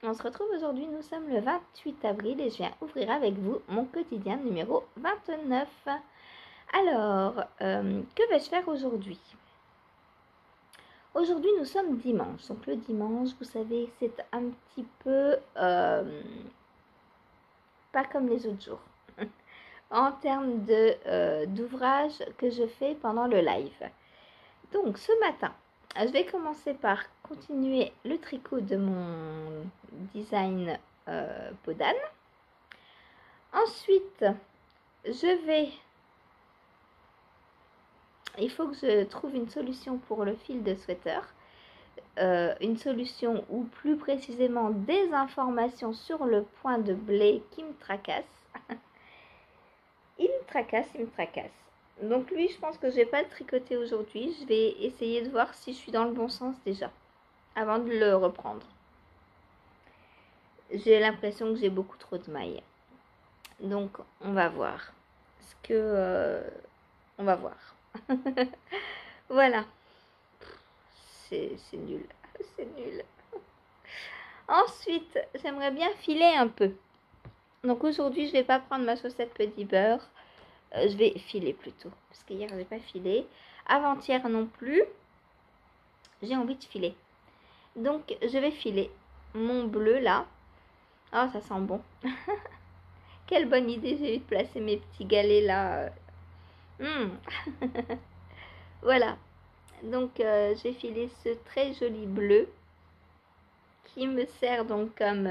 On se retrouve aujourd'hui, nous sommes le 28 avril et je viens ouvrir avec vous mon quotidien numéro 29. Alors, que vais-je faire aujourd'hui? Aujourd'hui, nous sommes dimanche. Donc le dimanche, vous savez, c'est un petit peu pas comme les autres jours. En termes d'ouvrage que je fais pendant le live. Donc ce matin, je vais commencer par continuer le tricot de mon design peau d'âne. Ensuite, il faut que je trouve une solution pour le fil de sweater. Une solution ou plus précisément des informations sur le point de blé qui me tracasse. Il me tracasse. Donc lui, je pense que je vais pas le tricoter aujourd'hui. Je vais essayer de voir si je suis dans le bon sens déjà, avant de le reprendre. J'ai l'impression que j'ai beaucoup trop de mailles. Donc, on va voir. On va voir. Voilà. C'est nul. C'est nul. Ensuite, j'aimerais bien filer un peu. Donc aujourd'hui, je vais pas prendre ma chaussette petit beurre. Je vais filer plutôt. Parce qu'hier, j'ai pas filé. Avant-hier non plus. J'ai envie de filer. Donc, je vais filer mon bleu là. Oh, ça sent bon. Quelle bonne idée j'ai eu de placer mes petits galets là. Voilà. Donc, j'ai filé ce très joli bleu qui me sert donc comme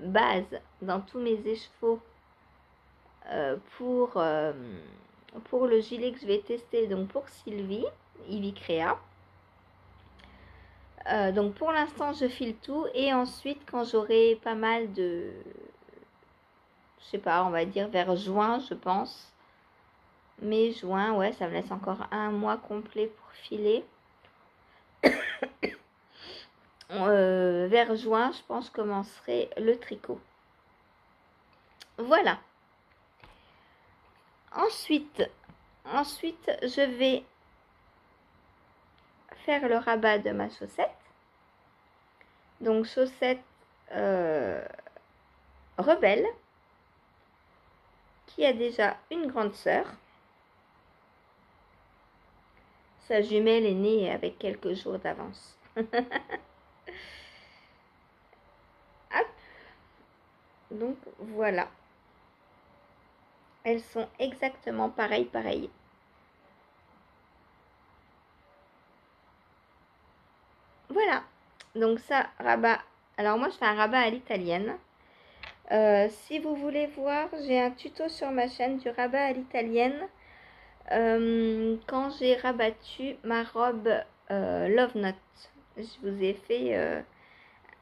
base dans tous mes écheveaux pour le gilet que je vais tester donc pour Sylvie, Ivy Créa. Donc pour l'instant je file tout et ensuite quand j'aurai pas mal de, je sais pas, on va dire vers juin je pense, mai, juin, ouais ça me laisse encore un mois complet pour filer. Vers juin je pense commencerai le tricot. Voilà. Ensuite je vais faire le rabat de ma chaussette. Donc chaussette rebelle qui a déjà une grande sœur. Sa jumelle est née avec quelques jours d'avance. Hop. Donc voilà. Elles sont exactement pareilles. Voilà. Donc ça, rabat. Alors moi, je fais un rabat à l'italienne. Si vous voulez voir, j'ai un tuto sur ma chaîne du rabat à l'italienne. Quand j'ai rabattu ma robe Love Note. Je vous ai fait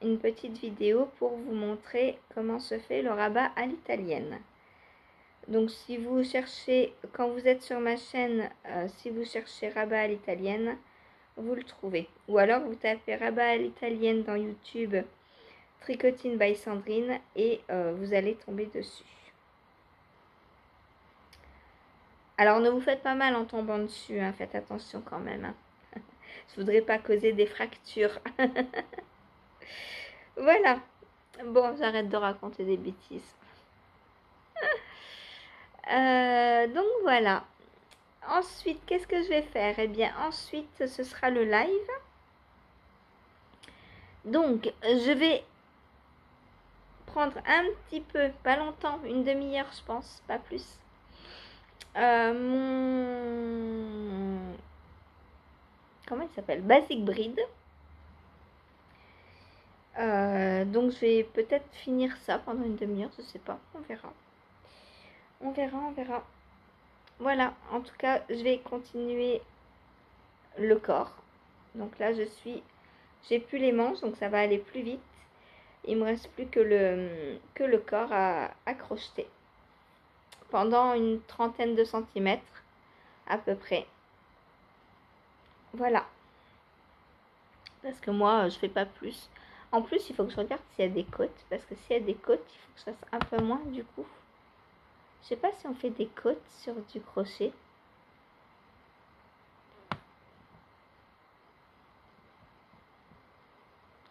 une petite vidéo pour vous montrer comment se fait le rabat à l'italienne. Donc si vous cherchez, quand vous êtes sur ma chaîne, si vous cherchez rabat à l'italienne, vous le trouvez. Ou alors vous tapez rabat à l'italienne dans YouTube, Tricotine by Sandrine, et vous allez tomber dessus. Alors ne vous faites pas mal en tombant dessus, hein, faites attention quand même. Hein. Je voudrais pas causer des fractures. Voilà. Bon, j'arrête de raconter des bêtises. Donc voilà. Ensuite, qu'est-ce que je vais faire? Eh bien, ensuite, ce sera le live. Donc, je vais prendre un petit peu, pas longtemps, une demi-heure, je pense, pas plus. Comment il s'appelle? Basic Bride. Donc, je vais peut-être finir ça pendant une demi-heure, je sais pas, on verra. On verra. Voilà, en tout cas, je vais continuer le corps. Donc là, j'ai plus les manches, donc ça va aller plus vite. Il me reste plus que le corps à crocheter. Pendant une trentaine de centimètres, à peu près. Voilà. Parce que moi, je fais pas plus. En plus, il faut que je regarde s'il y a des côtes. Parce que s'il y a des côtes, il faut que je fasse un peu moins du coup. Je sais pas si on fait des côtes sur du crochet.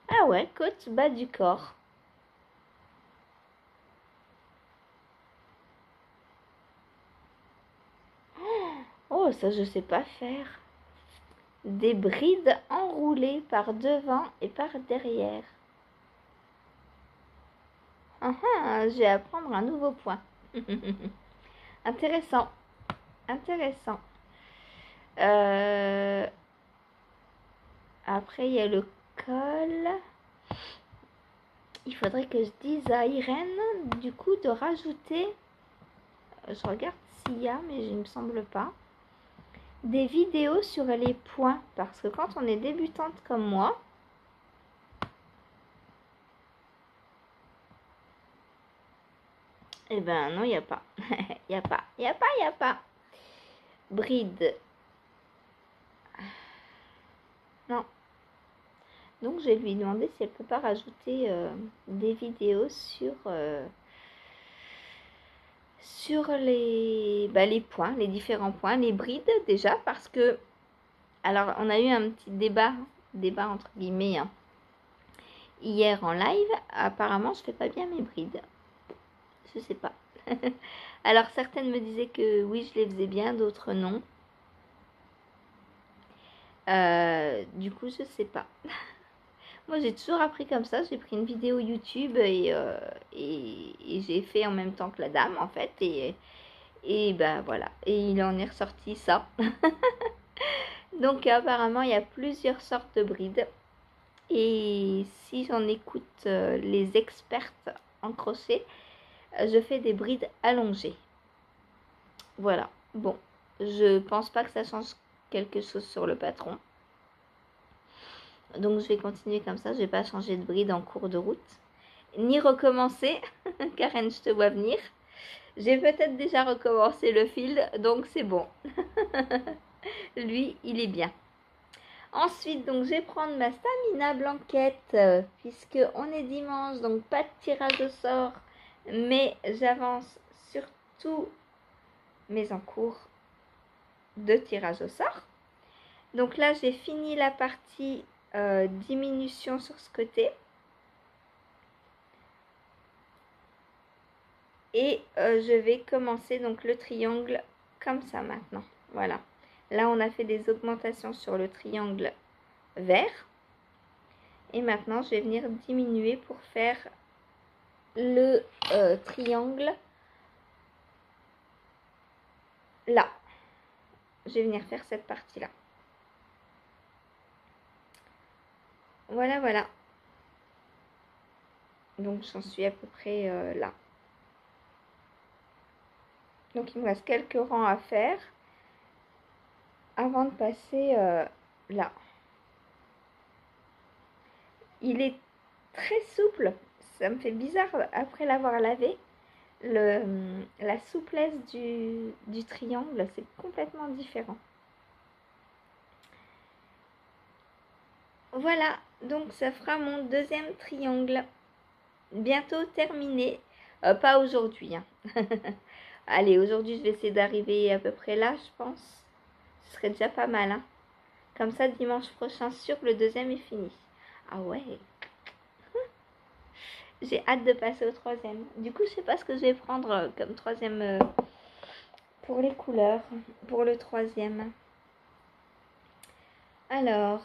Ah ouais, côte bas du corps. Oh, ça je sais pas faire. Des brides enroulées par devant et par derrière. Ah ah, je vais apprendre un nouveau point. Intéressant. Intéressant. Après, il y a le col. Il faudrait que je dise à Irène, du coup, de rajouter, je regarde s'il y a, mais il ne me semble pas, des vidéos sur les points. Parce que quand on est débutante comme moi, eh ben non, il n'y a pas. Il n'y a pas, il n'y a pas, il n'y a pas. Bride. Non. Donc, je vais lui demander si elle peut pas rajouter des vidéos sur les points, les différents points, les brides déjà, parce que, alors, on a eu un petit débat entre guillemets, hein, hier en live. Apparemment, je fais pas bien mes brides. Je sais pas. Alors, certaines me disaient que oui, je les faisais bien, d'autres non. Du coup, je sais pas. Moi, j'ai toujours appris comme ça. J'ai pris une vidéo YouTube et j'ai fait en même temps que la dame, en fait. Et ben voilà. Et il en est ressorti ça. Donc, apparemment, il y a plusieurs sortes de brides. Et si j'en écoute les expertes en crochet, je fais des brides allongées. Voilà. Bon, je pense pas que ça change quelque chose sur le patron. Donc je vais continuer comme ça, je vais pas changer de bride en cours de route, ni recommencer. Karen, je te vois venir. J'ai peut-être déjà recommencé le fil, donc c'est bon. Lui, il est bien. Ensuite, donc je vais prendre ma Stamina Blanquette, puisque on est dimanche, donc pas de tirage au sort, mais j'avance sur tous mes encours de tirage au sort. Donc là, j'ai fini la partie diminution sur ce côté. Et je vais commencer donc le triangle comme ça maintenant. Voilà. Là, on a fait des augmentations sur le triangle vert. Et maintenant, je vais venir diminuer pour faire le triangle là. Je vais venir faire cette partie-là. Voilà, voilà. Donc, j'en suis à peu près là. Donc, il me reste quelques rangs à faire avant de passer là. Il est très souple. Ça me fait bizarre après l'avoir lavé. La souplesse du triangle, c'est complètement différent. Voilà, donc ça fera mon deuxième triangle. Bientôt terminé. Pas aujourd'hui. Hein. Allez, aujourd'hui, je vais essayer d'arriver à peu près là, je pense. Ce serait déjà pas mal. Hein. Comme ça, dimanche prochain, sûr, le deuxième est fini. Ah ouais. J'ai hâte de passer au troisième. Du coup, je sais pas ce que je vais prendre comme troisième pour les couleurs, pour le troisième. Alors,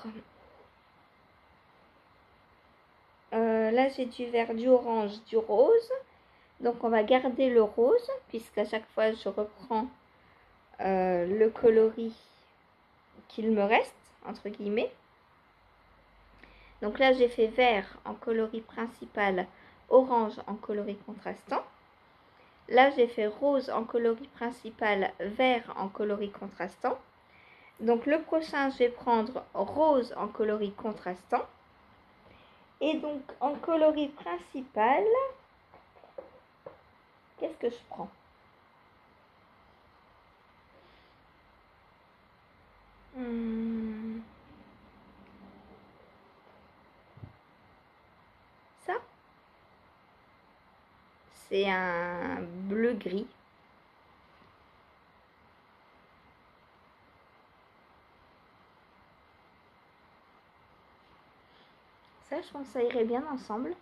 là j'ai du vert, du orange, du rose. Donc on va garder le rose, puisqu'à chaque fois je reprends le coloris qu'il me reste, entre guillemets. Donc là j'ai fait vert en coloris principal, orange en coloris contrastant. Là j'ai fait rose en coloris principal, vert en coloris contrastant. Donc le prochain je vais prendre rose en coloris contrastant. Et donc en coloris principal, qu'est-ce que je prends? Ça, c'est un bleu-gris. Ça, je pense que ça irait bien ensemble.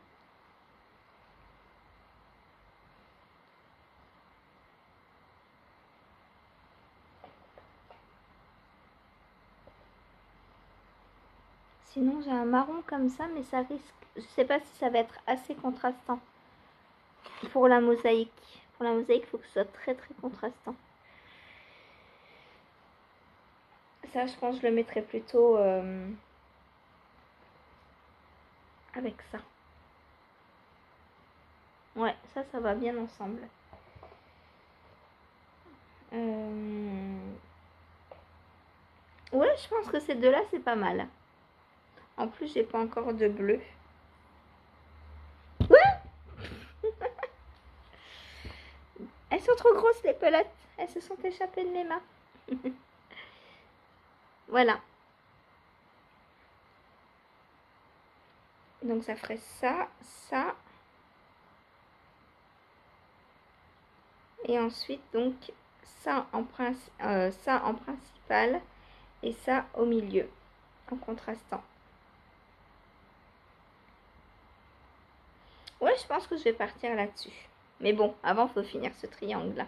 Sinon j'ai un marron comme ça, mais ça risque, je sais pas si ça va être assez contrastant pour la mosaïque. Pour la mosaïque, il faut que ce soit très très contrastant. Ça, je pense que je le mettrai plutôt avec ça. Ouais, ça va bien ensemble. Ouais, je pense que ces deux-là, c'est pas mal. En plus, j'ai pas encore de bleu. Elles sont trop grosses, les pelotes. Elles se sont échappées de mes mains. Voilà. Donc, ça ferait ça, ça. Et ensuite, donc, ça en principal et ça au milieu, en contrastant. Ouais, je pense que je vais partir là-dessus. Mais bon, avant, il faut finir ce triangle-là.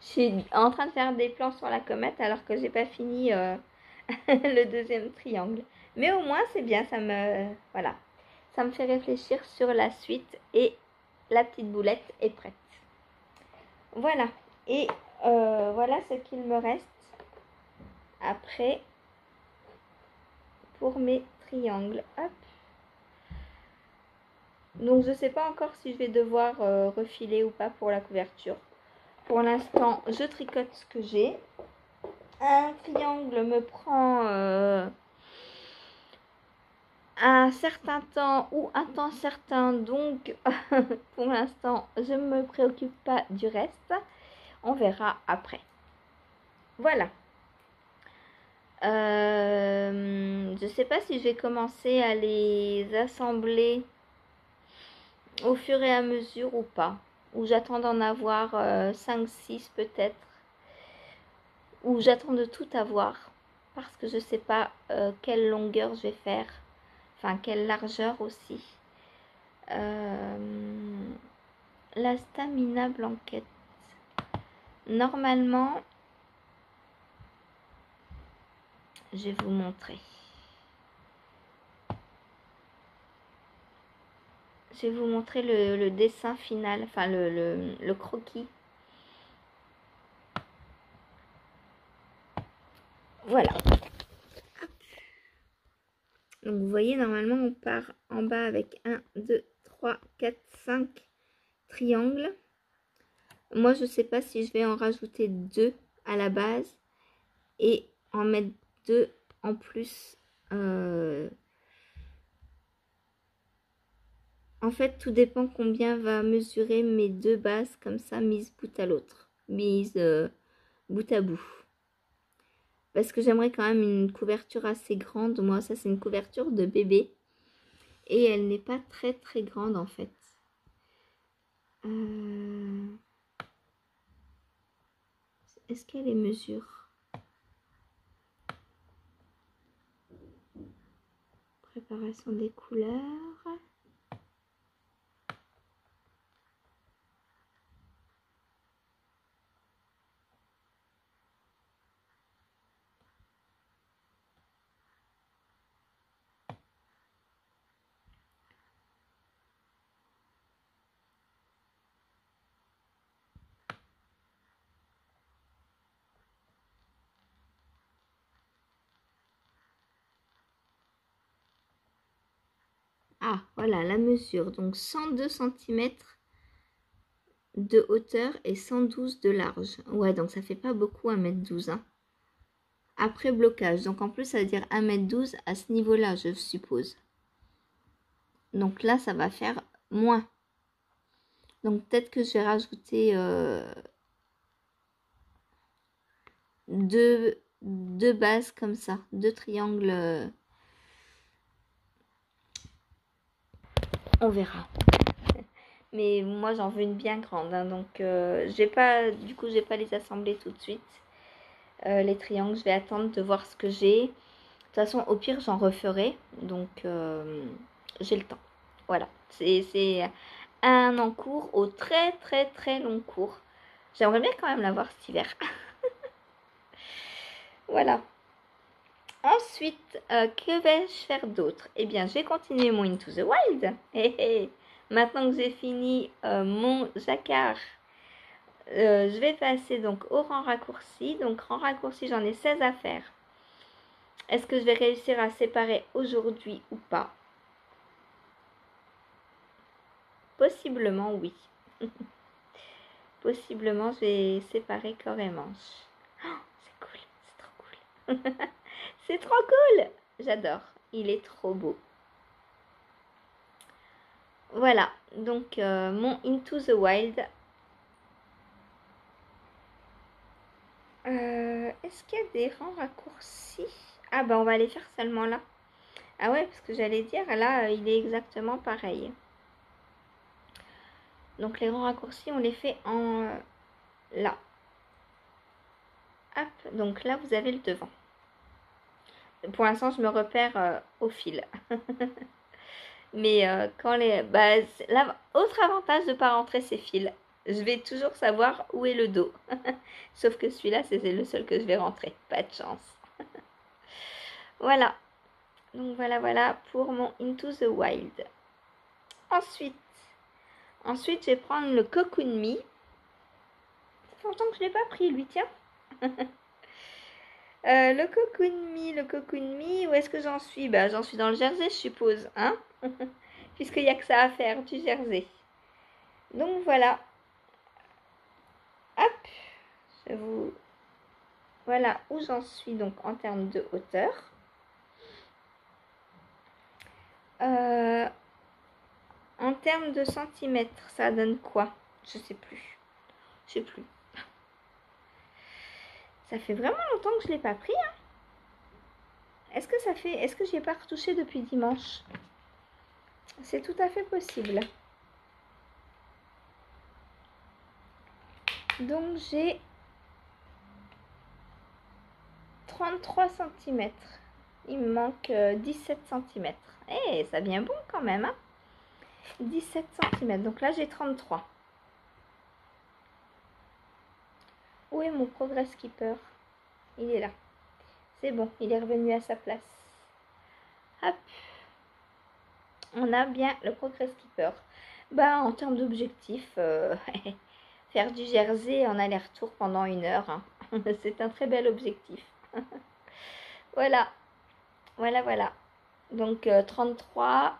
Je suis en train de faire des plans sur la comète alors que j'ai pas fini le deuxième triangle. Mais au moins, c'est bien, voilà. Ça me fait réfléchir sur la suite et la petite boulette est prête. Voilà. Et voilà ce qu'il me reste après pour mes triangles. Hop. Donc je sais pas encore si je vais devoir refiler ou pas pour la couverture. Pour l'instant, je tricote ce que j'ai. Un triangle me prend un certain temps ou un temps certain, donc pour l'instant, je ne me préoccupe pas du reste. On verra après. Voilà. Je sais pas si je vais commencer à les assembler au fur et à mesure ou pas. Ou j'attends d'en avoir 5-6 peut-être. Ou j'attends de tout avoir. Parce que je sais pas quelle longueur je vais faire. Enfin, quelle largeur aussi. La stamina blanquette. Normalement, je vais vous montrer. Je vais vous montrer le dessin final, enfin le croquis. Voilà. Donc vous voyez, normalement on part en bas avec 1, 2, 3, 4, 5 triangles. Moi je sais pas si je vais en rajouter 2 à la base et en mettre 2 en plus. En fait, tout dépend combien va mesurer mes deux bases comme ça, mises bout à l'autre, mises bout à bout. Parce que j'aimerais quand même une couverture assez grande. Moi, ça c'est une couverture de bébé. Et elle n'est pas très très grande en fait. Est-ce qu'elle les mesure? Préparation des couleurs. Ah, voilà la mesure. Donc 102 cm de hauteur et 112 de large. Ouais, donc ça fait pas beaucoup 1,12 m. Hein. Après blocage. Donc en plus, ça veut dire 1,12 m à ce niveau-là, je suppose. Donc là, ça va faire moins. Donc peut-être que je vais rajouter deux bases comme ça. Deux triangles. On verra. Mais moi j'en veux une bien grande, hein, donc du coup je vais pas les assembler tout de suite. Les triangles, je vais attendre de voir ce que j'ai. De toute façon, au pire j'en referai, donc j'ai le temps. Voilà, c'est un en cours au très très très long cours. J'aimerais bien quand même l'avoir cet hiver. Voilà. Ensuite, que vais-je faire d'autre? Eh bien, je vais continuer mon Into the Wild. Maintenant que j'ai fini mon jacquard, je vais passer donc au rang raccourci. Donc, rang raccourci, j'en ai 16 à faire. Est-ce que je vais réussir à séparer aujourd'hui ou pas? Possiblement, oui. Possiblement, je vais séparer corps et manche. Oh, c'est cool, c'est trop cool. C'est trop cool. J'adore, il est trop beau. Voilà, donc mon Into the Wild. Est-ce qu'il y a des rangs raccourcis? Ah bah on va les faire seulement là. Ah ouais, parce que j'allais dire, là, il est exactement pareil. Donc les rangs raccourcis, on les fait en là. Hop, donc là, vous avez le devant. Pour l'instant, je me repère au fil. Mais quand les... Bah, autre avantage de ne pas rentrer ces fils. Je vais toujours savoir où est le dos. Sauf que celui-là, c'est le seul que je vais rentrer. Pas de chance. Voilà. Donc voilà pour mon Into the Wild. Ensuite, je vais prendre le Cocoon Me. Ça fait longtemps que je ne l'ai pas pris, lui, tiens. Le Cocoon Me, où est-ce que j'en suis? Bah, j'en suis dans le Jersey, je suppose, hein. Puisqu'il n'y a que ça à faire, du Jersey. Donc voilà. Hop, je vous... Voilà où j'en suis donc en termes de hauteur. En termes de centimètres, ça donne quoi? Je sais plus. Je sais plus. Ça fait vraiment longtemps que je ne l'ai pas pris. Hein. Est-ce que j'y ai pas retouché depuis dimanche? C'est tout à fait possible. Donc j'ai 33 cm. Il me manque 17 cm. Eh, ça vient bon quand même. Hein, 17 cm. Donc là, j'ai 33. Où est mon Progress Keeper? Il est là. C'est bon, il est revenu à sa place. Hop. On a bien le Progress Keeper. Bah, en termes d'objectif, faire du Jersey en aller-retour pendant 1 heure, hein. C'est un très bel objectif. Voilà. Voilà. Donc 33,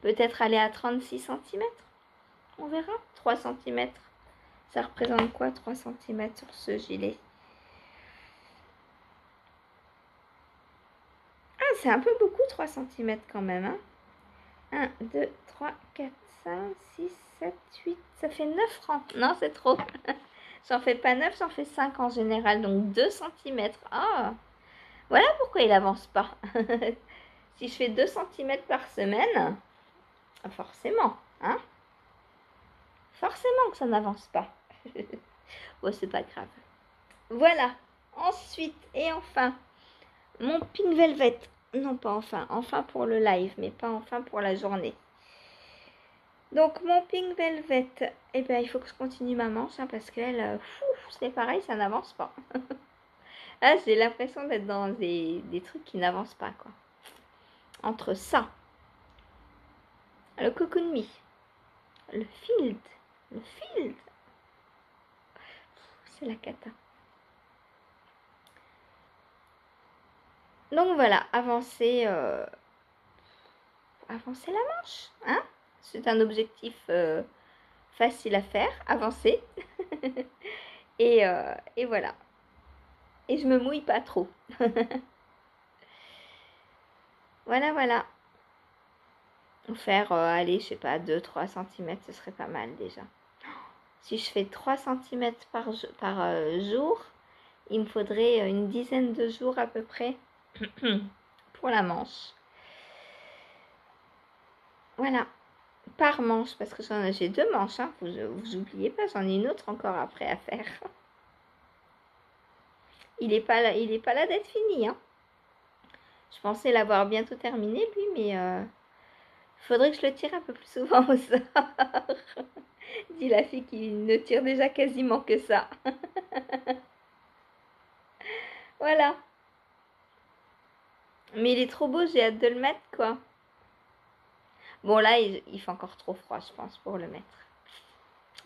peut-être aller à 36 cm. On verra. 3 cm. Ça représente quoi 3 cm sur ce gilet? Ah, c'est un peu beaucoup 3 cm quand même. Hein. 1, 2, 3, 4, 5, 6, 7, 8. Ça fait 9 francs. Non, c'est trop. J'en fais pas 9, j'en fais 5 en général. Donc 2 cm. Ah, voilà pourquoi il avance pas. Si je fais 2 cm par semaine, forcément, hein, forcément que ça n'avance pas. Bon, c'est pas grave. Voilà. Ensuite et enfin, mon Pink Velvet. Non, pas enfin pour le live, mais pas enfin pour la journée. Donc mon Pink Velvet, eh ben, il faut que je continue ma manche, hein, parce qu'elle, c'est pareil, ça n'avance pas. Ah, j'ai l'impression d'être dans des trucs qui n'avancent pas, quoi. Entre ça, le Cocoon Me, le Field, c'est la cata. Donc voilà, avancer la manche, hein. C'est un objectif facile à faire, avancer. et voilà. Et je me mouille pas trop. Voilà. Faire, allez, je sais pas, 2-3 cm, ce serait pas mal déjà. Si je fais 3 cm par jour, il me faudrait une dizaine de jours à peu près pour la manche. Voilà. Par manche, parce que j'ai 2 manches, hein. Vous oubliez pas, j'en ai une autre encore après à faire. Il est pas là d'être fini, hein. Je pensais l'avoir bientôt terminé, lui, mais faudrait que je le tire un peu plus souvent au sort. Dit la fille qui ne tire déjà quasiment que ça. Voilà. Mais il est trop beau, j'ai hâte de le mettre, quoi. Bon, là, il fait encore trop froid, je pense, pour le mettre.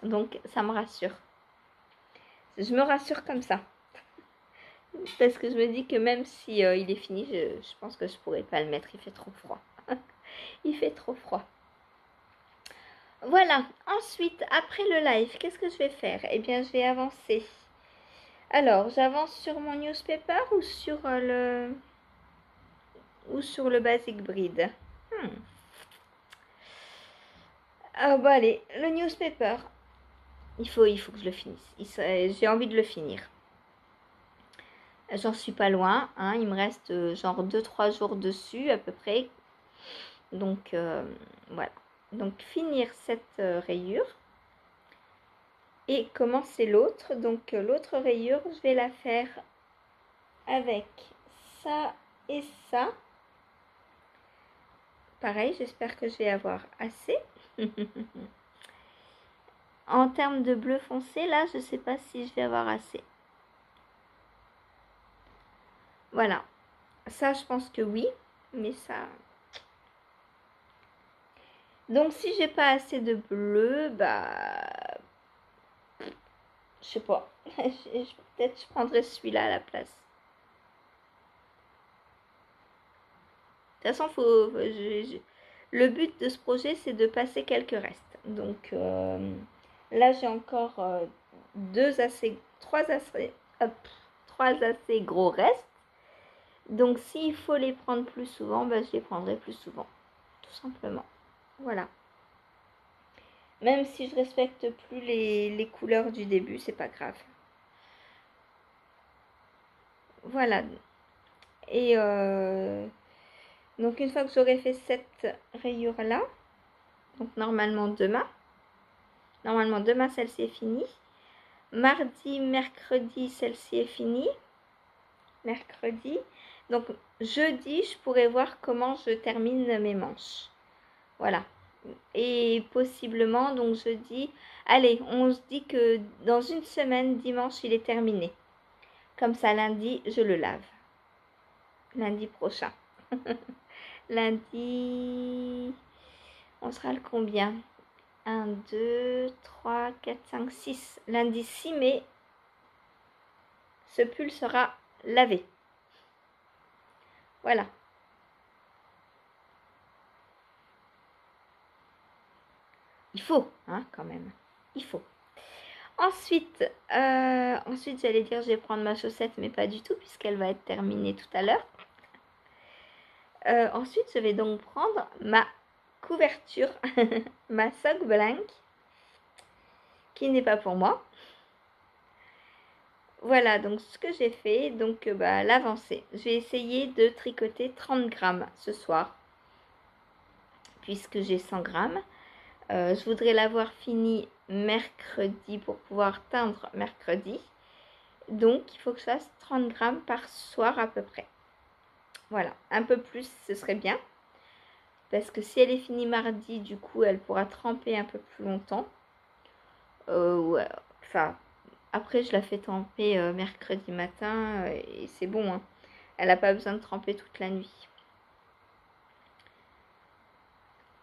Donc, ça me rassure. Je me rassure comme ça. Parce que je me dis que même si il est fini, je pense que je pourrais pas le mettre. Il fait trop froid. Il fait trop froid. Voilà. Ensuite, après le live, qu'est-ce que je vais faire? Eh bien, je vais avancer. Alors, j'avance sur mon newspaper ou sur le basic breed. Ah bah allez, le newspaper. Il faut que je le finisse. J'ai envie de le finir. J'en suis pas loin. Hein, il me reste genre 2-3 jours dessus à peu près. Donc voilà. Donc finir cette rayure. Et commencer l'autre. Donc l'autre rayure, je vais la faire avec ça et ça. Pareil, j'espère que je vais avoir assez. En termes de bleu foncé, là, je ne sais pas si je vais avoir assez. Voilà. Ça, je pense que oui. Mais ça... Donc, si j'ai pas assez de bleu, bah... Je sais pas. Peut-être je prendrai celui-là à la place. De toute façon, le but de ce projet, c'est de passer quelques restes. Donc, là, j'ai encore trois assez gros restes. Donc, s'il faut les prendre plus souvent, bah, je les prendrai plus souvent. Tout simplement. Voilà. Même si je respecte plus les couleurs du début, c'est pas grave. Voilà. Et donc, une fois que j'aurai fait cette rayure-là, donc normalement demain, celle-ci est finie. Mardi, mercredi, celle-ci est finie. Mercredi. Donc, jeudi, je pourrais voir comment je termine mes manches. Voilà. Et possiblement, donc jeudi, allez, on se dit que dans une semaine, dimanche, il est terminé. Comme ça, lundi, je le lave. Lundi prochain. Lundi, on sera le combien? 1, 2, 3, 4, 5, 6. Lundi 6 mai, ce pull sera lavé. Voilà. Il faut, hein, quand même. Il faut. Ensuite, j'allais dire je vais prendre ma chaussette, mais pas du tout, puisqu'elle va être terminée tout à l'heure. Ensuite, je vais donc prendre ma couverture, ma sock blank, qui n'est pas pour moi. Voilà, donc ce que j'ai fait, donc l'avancée. Je vais essayer de tricoter 30 grammes ce soir, puisque j'ai 100 grammes. Je voudrais l'avoir fini mercredi pour pouvoir teindre mercredi. Donc, il faut que je fasse 30 grammes par soir à peu près. Voilà, un peu plus, ce serait bien. Parce que si elle est finie mardi, du coup, elle pourra tremper un peu plus longtemps. Ouais, enfin, après, je la fais tremper mercredi matin et c'est bon. Hein. Elle n'a pas besoin de tremper toute la nuit.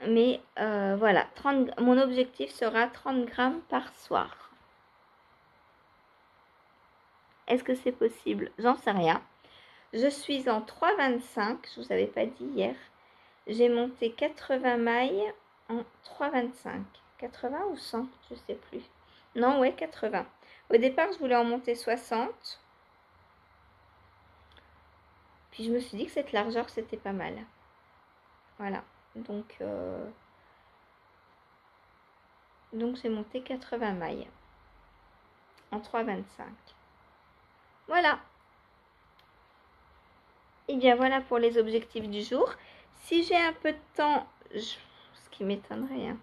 Mais voilà, mon objectif sera 30 grammes par soir. Est-ce que c'est possible? J'en sais rien. Je suis en 3,25, je vous avais pas dit hier. J'ai monté 80 mailles en 3,25. 80 ou 100, je sais plus. Non, ouais, 80. Au départ, je voulais en monter 60. Puis je me suis dit que cette largeur, c'était pas mal. Voilà. Donc j'ai monté 80 mailles en 3,25. Voilà. Et bien voilà pour les objectifs du jour. Si j'ai un peu de temps, ce qui m'étonnerait, hein,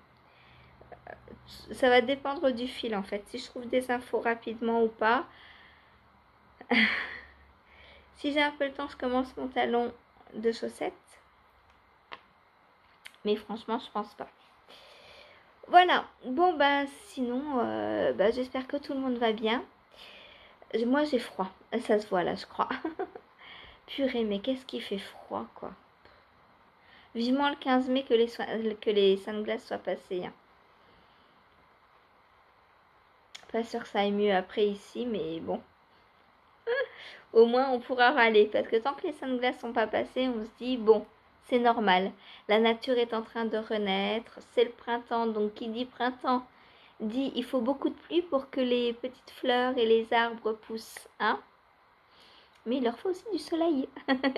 ça va dépendre du fil en fait. Si je trouve des infos rapidement ou pas. Si j'ai un peu le temps, je commence mon talon de chaussettes. Mais franchement, je pense pas. Voilà. Bon, bah sinon, j'espère que tout le monde va bien. Moi, j'ai froid. Ça se voit là, je crois. Purée, mais qu'est-ce qui fait froid, quoi. Vivement le 15 mai que les sunglasses soient passées. Hein. Pas sûr que ça aille mieux après ici, mais bon. Au moins, on pourra râler. Parce que tant que les sunglasses sont pas passées, on se dit, bon, c'est normal. La nature est en train de renaître. C'est le printemps. Donc, qui dit printemps, dit il faut beaucoup de pluie pour que les petites fleurs et les arbres poussent. Hein? Mais il leur faut aussi du soleil.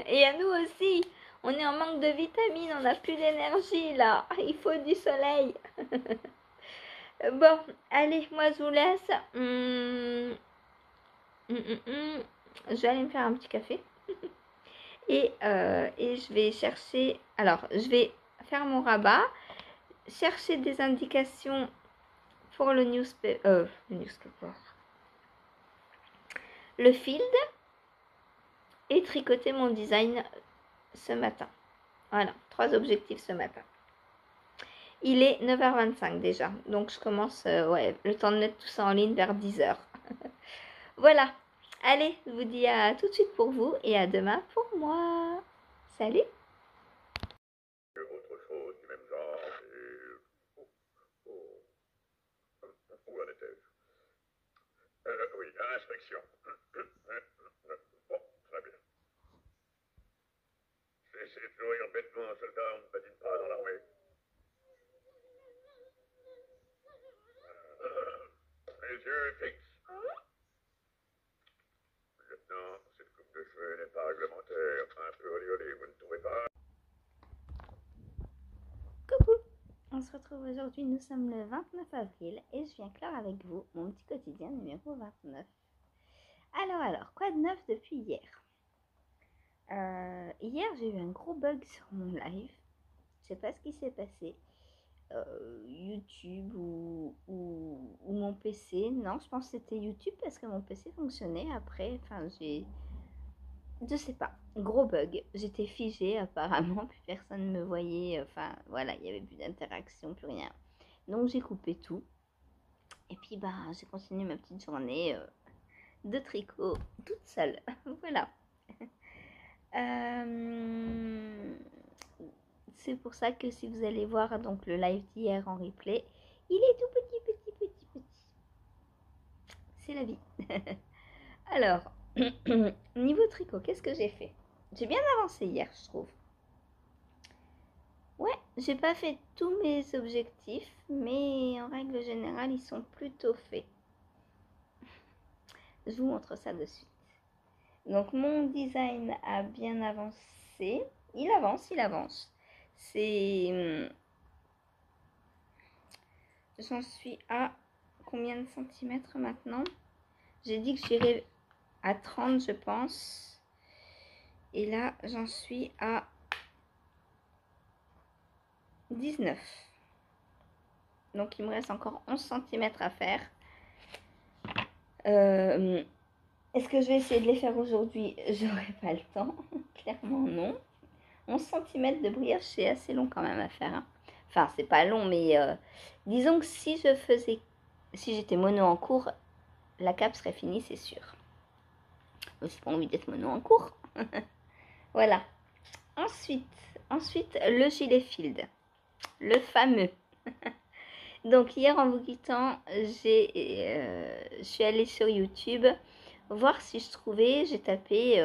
Et à nous aussi. On est en manque de vitamines. On n'a plus d'énergie, là. Il faut du soleil. Bon, allez, moi, je vous laisse. Je vais aller me faire un petit café. Et je vais chercher... Alors, je vais faire mon rabat. Chercher des indications pour le newspaper. Le field. Et tricoter mon design ce matin. Voilà, 3 objectifs ce matin. Il est 9h25 déjà. Donc, je commence... le temps de mettre tout ça en ligne vers 10h. Voilà. Allez, je vous dis à tout de suite pour vous et à demain pour moi. Salut! Autre chose du même genre, où en étais-je? Oui, inspection. Bon, très bien. C'est de courir bêtement un soldat, on ne patine pas dans l'armée. Les yeux fixes. Lieutenant, cette coupe de cheveux n'est pas réglementaire. Un peu olé, vous ne trouvez pas? Coucou! On se retrouve aujourd'hui, nous sommes le 29 avril et je viens clore avec vous mon petit quotidien numéro 29. Alors, quoi de neuf depuis hier? Hier, j'ai eu un gros bug sur mon live. Je sais pas ce qui s'est passé. YouTube ou mon PC. Non, je pense que c'était YouTube parce que mon PC fonctionnait après. Enfin, je sais pas. Gros bug. J'étais figée apparemment. Plus personne ne me voyait. Enfin, voilà, il n'y avait plus d'interaction, plus rien. Donc, j'ai coupé tout. Et puis, j'ai continué ma petite journée de tricot toute seule. Voilà. C'est pour ça que si vous allez voir donc le live d'hier en replay, il est tout petit. C'est la vie. Alors, niveau tricot, qu'est-ce que j'ai fait? J'ai bien avancé hier, je trouve. Ouais, j'ai pas fait tous mes objectifs, mais en règle générale, ils sont plutôt faits. Je vous montre ça de suite. Donc, mon design a bien avancé. Il avance. J'en suis à combien de centimètres maintenant? J'ai dit que j'irais à 30, je pense. Et là, j'en suis à 19. Donc, il me reste encore 11 cm à faire. Est-ce que je vais essayer de les faire aujourd'hui? J'aurai pas le temps. Clairement, non. 11 cm de brioche, c'est assez long quand même à faire. Hein. Enfin, c'est pas long, mais disons que si j'étais mono en cours, la cape serait finie, c'est sûr. Mais j'ai pas envie d'être mono en cours. Voilà. Ensuite, le gilet field. Le fameux. Donc, hier, en vous quittant, je suis allée sur YouTube voir si je trouvais, j'ai tapé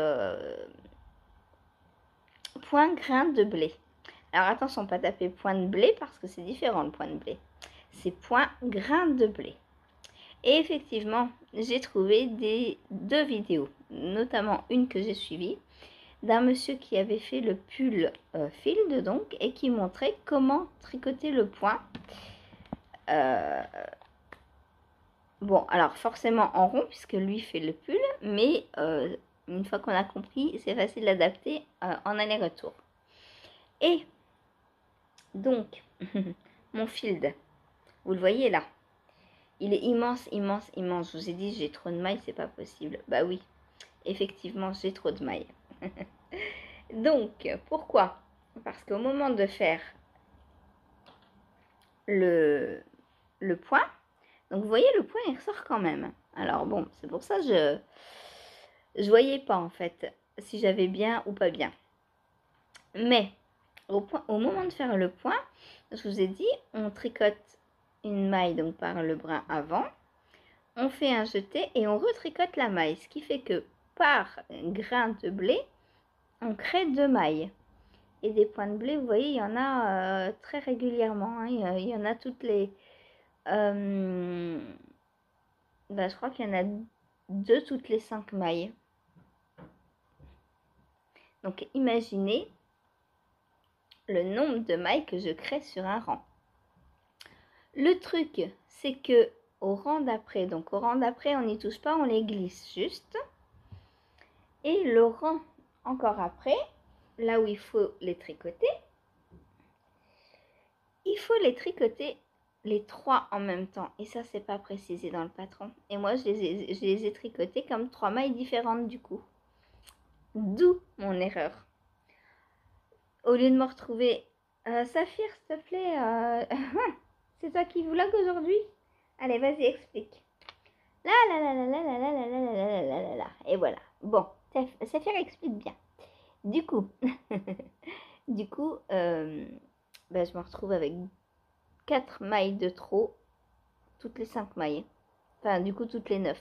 point grain de blé. Alors, attention, pas taper point de blé parce que c'est différent le point de blé. C'est point grain de blé. Et effectivement, j'ai trouvé 2 vidéos, notamment une que j'ai suivie, d'un monsieur qui avait fait le pull field donc, et qui montrait comment tricoter le point. Bon, alors forcément en rond, puisque lui fait le pull, mais une fois qu'on a compris, c'est facile d'adapter en aller-retour. Et donc, mon field, vous le voyez là, il est immense. Je vous ai dit, j'ai trop de mailles, c'est pas possible. Bah oui, effectivement, j'ai trop de mailles. Donc, pourquoi? Parce qu'au moment de faire le point, donc vous voyez, le point il ressort quand même. Alors bon, c'est pour ça que je voyais pas en fait. si j'avais bien ou pas bien. Mais au moment de faire le point, je vous ai dit, on tricote une maille donc par le brin avant, on fait un jeté et on retricote la maille, ce qui fait que par grain de blé, on crée 2 mailles. Et des points de blé, vous voyez, il y en a très régulièrement, hein. Il y en a toutes les... je crois qu'il y en a 2 toutes les 5 mailles. Donc imaginez le nombre de mailles que je crée sur un rang. Le truc, c'est que au rang d'après, donc au rang d'après, on n'y touche pas, on les glisse juste. Et le rang encore après, là où il faut les tricoter, il faut les tricoter les 3 en même temps. Et ça, c'est pas précisé dans le patron. Et moi, je les ai tricotés comme 3 mailles différentes du coup. D'où mon erreur. Au lieu de me retrouver, Saphir, s'il te plaît, c'est toi qui vlog aujourd'hui? Allez, vas-y, explique. La la la la la la la la la la la la la. Et voilà. Bon, Saphir explique bien. Du coup, je me retrouve avec 4 mailles de trop, toutes les 5 mailles. Enfin, du coup, toutes les 9.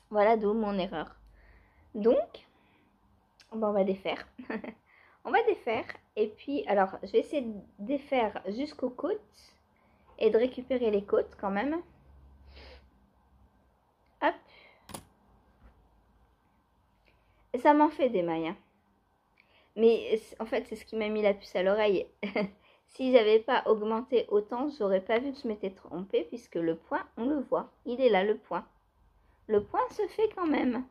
Voilà d'où mon erreur. Donc, on va défaire. On va défaire. Et puis, alors, je vais essayer de défaire jusqu'aux côtes et de récupérer les côtes quand même. Hop. Et ça m'en fait des mailles. Hein. Mais en fait, c'est ce qui m'a mis la puce à l'oreille. Si j'avais pas augmenté autant, j'aurais pas vu que je m'étais trompée puisque le point, on le voit. Il est là, le point. Le point se fait quand même.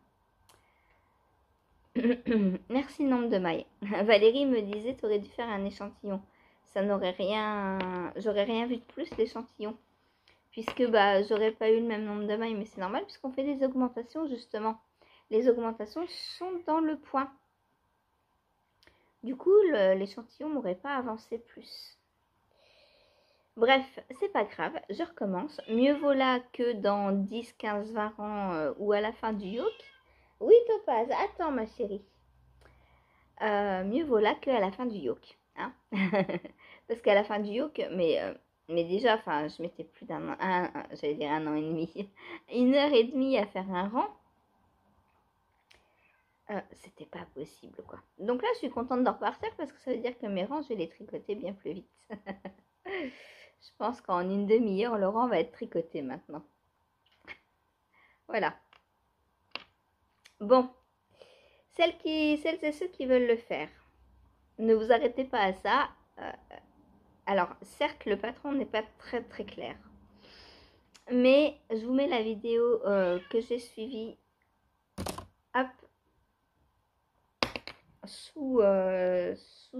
Merci, nombre de mailles. Valérie me disait, tu aurais dû faire un échantillon. Ça n'aurait rien... J'aurais rien vu de plus, l'échantillon. Puisque j'aurais pas eu le même nombre de mailles. Mais c'est normal puisqu'on fait des augmentations, justement. Les augmentations sont dans le point. Du coup, l'échantillon m'aurait pas avancé plus. Bref, c'est pas grave, je recommence. Mieux vaut là que dans 10, 15, 20 rangs ou à la fin du yoke. Oui, Topaz, attends ma chérie. Mieux vaut là que à la fin du yoke. Hein. Parce qu'à la fin du yoke, mais déjà, enfin, je mettais plus j'allais dire 1 an et demi, 1h30 à faire un rang. C'était pas possible, quoi. Donc là, je suis contente de repartir parce que ça veut dire que mes rangs, je vais les tricoter bien plus vite. Je pense qu'en une demi-heure, le rang va être tricoté maintenant. Voilà. Bon. Celles et ceux qui veulent le faire, ne vous arrêtez pas à ça. Alors, certes, le patron n'est pas très très clair. Mais je vous mets la vidéo que j'ai suivie. Hop. Sous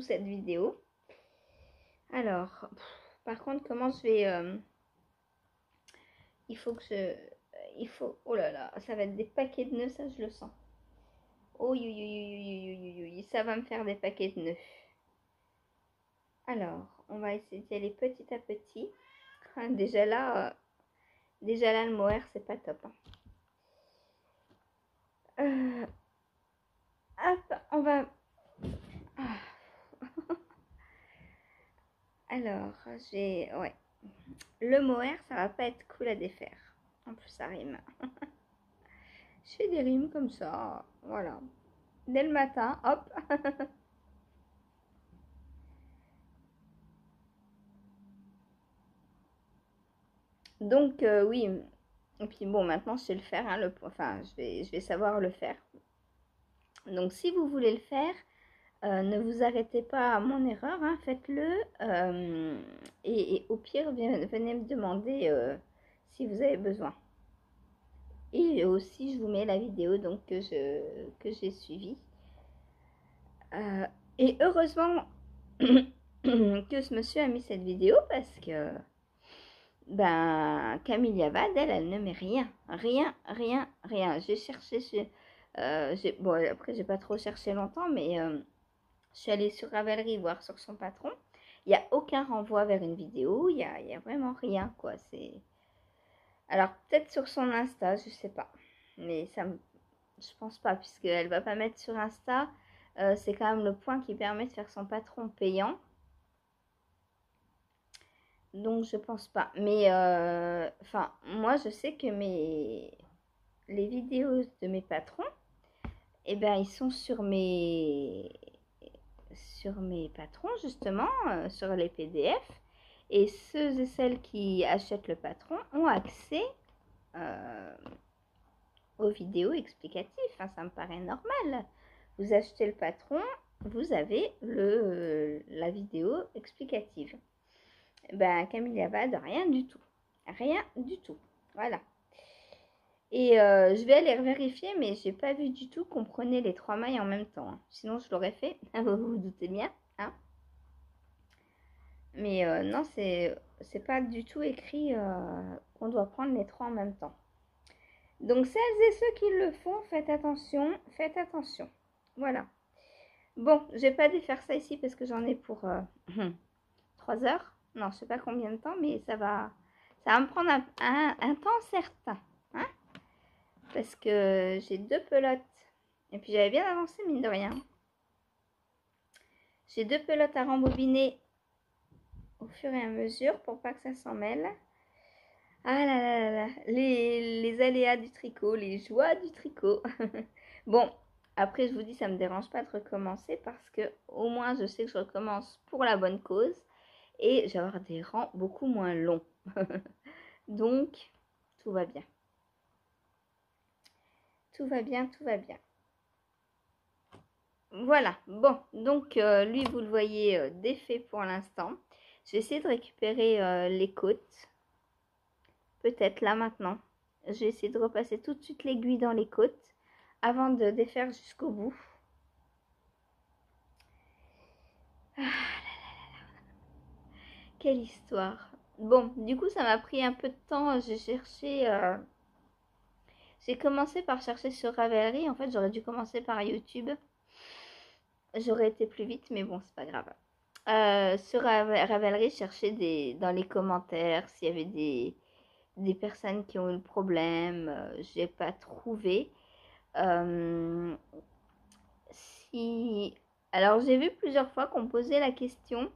cette vidéo. Alors, par contre, comment je vais... il faut que je... Oh là là, ça va être des paquets de nœuds, ça je le sens. Oh, ça va me faire des paquets de nœuds. Alors, on va essayer d'y aller petit à petit. Déjà là, le mohair, c'est pas top. Hein. Hop, on va... Alors, ouais. Le mohair, ça va pas être cool à défaire. En plus, ça rime. Je fais des rimes comme ça, voilà. Dès le matin, hop. Donc, oui. Et puis bon, maintenant, je sais le faire. Hein, je vais savoir le faire. Donc, si vous voulez le faire, ne vous arrêtez pas à mon erreur. Hein, faites-le. Et au pire, venez me demander si vous avez besoin. Et aussi, je vous mets la vidéo donc, que j'ai suivie. Et heureusement que ce monsieur a mis cette vidéo parce que Camille Yavad, elle ne met rien. Rien. J'ai cherché, bon, après j'ai pas trop cherché longtemps, mais je suis allée sur Ravelry voir sur son patron. Il n'y a aucun renvoi vers une vidéo, il y a vraiment rien, quoi. Alors peut-être sur son Insta, je sais pas. Mais je pense pas, puisqu'elle va pas mettre sur Insta. C'est quand même le point qui permet de faire son patron payant. Donc je pense pas. Mais enfin, moi je sais que les vidéos de mes patrons, eh ben ils sont sur mes patrons justement, sur les PDF. Et ceux et celles qui achètent le patron ont accès aux vidéos explicatives. Enfin, ça me paraît normal. Vous achetez le patron, vous avez la vidéo explicative. Ben, Camille Abad, rien du tout. Rien du tout. Voilà. Et je vais aller vérifier, mais j'ai pas vu du tout qu'on prenait les 3 mailles en même temps. Hein. Sinon, je l'aurais fait. Vous vous doutez bien. Hein, mais non, c'est pas du tout écrit qu'on doit prendre les 3 en même temps. Donc, celles et ceux qui le font, faites attention. Faites attention. Voilà. Bon, je vais pas défaire ça ici parce que j'en ai pour 3 heures. Non, je sais pas combien de temps, mais ça va me prendre un temps certain. Hein, parce que j'ai 2 pelotes. Et puis j'avais bien avancé, mine de rien. J'ai 2 pelotes à rembobiner au fur et à mesure pour pas que ça s'en mêle. Ah là là là là, les aléas du tricot, les joies du tricot. Bon, après je vous dis, ça me dérange pas de recommencer parce que au moins je sais que je recommence pour la bonne cause et je vais avoir des rangs beaucoup moins longs. Donc, tout va bien. Tout va bien, tout va bien. Voilà, bon, donc lui, vous le voyez défait pour l'instant. Je vais essayer de récupérer les côtes. Peut-être là maintenant. Je vais essayer de repasser tout de suite l'aiguille dans les côtes avant de défaire jusqu'au bout. Ah là là là. Quelle histoire. Bon, du coup, ça m'a pris un peu de temps. J'ai cherché... J'ai commencé par chercher sur Ravelry. En fait, j'aurais dû commencer par YouTube. J'aurais été plus vite, mais bon, c'est pas grave. Sur Ravelry, je cherchais dans les commentaires s'il y avait des personnes qui ont eu le problème. Je n'ai pas trouvé. Alors, j'ai vu plusieurs fois qu'on posait la question,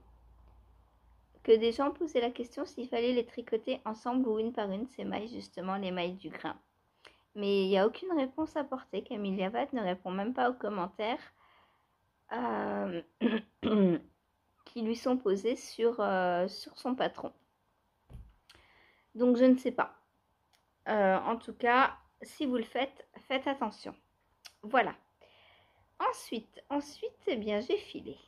que des gens posaient la question s'il fallait les tricoter ensemble ou une par une, ces mailles, justement, les mailles du grain. Mais il n'y a aucune réponse apportée. Camille Abad ne répond même pas aux commentaires qui lui sont posés sur son patron. Donc, je ne sais pas. En tout cas, si vous le faites, faites attention. Voilà. Ensuite, eh bien, j'ai filé.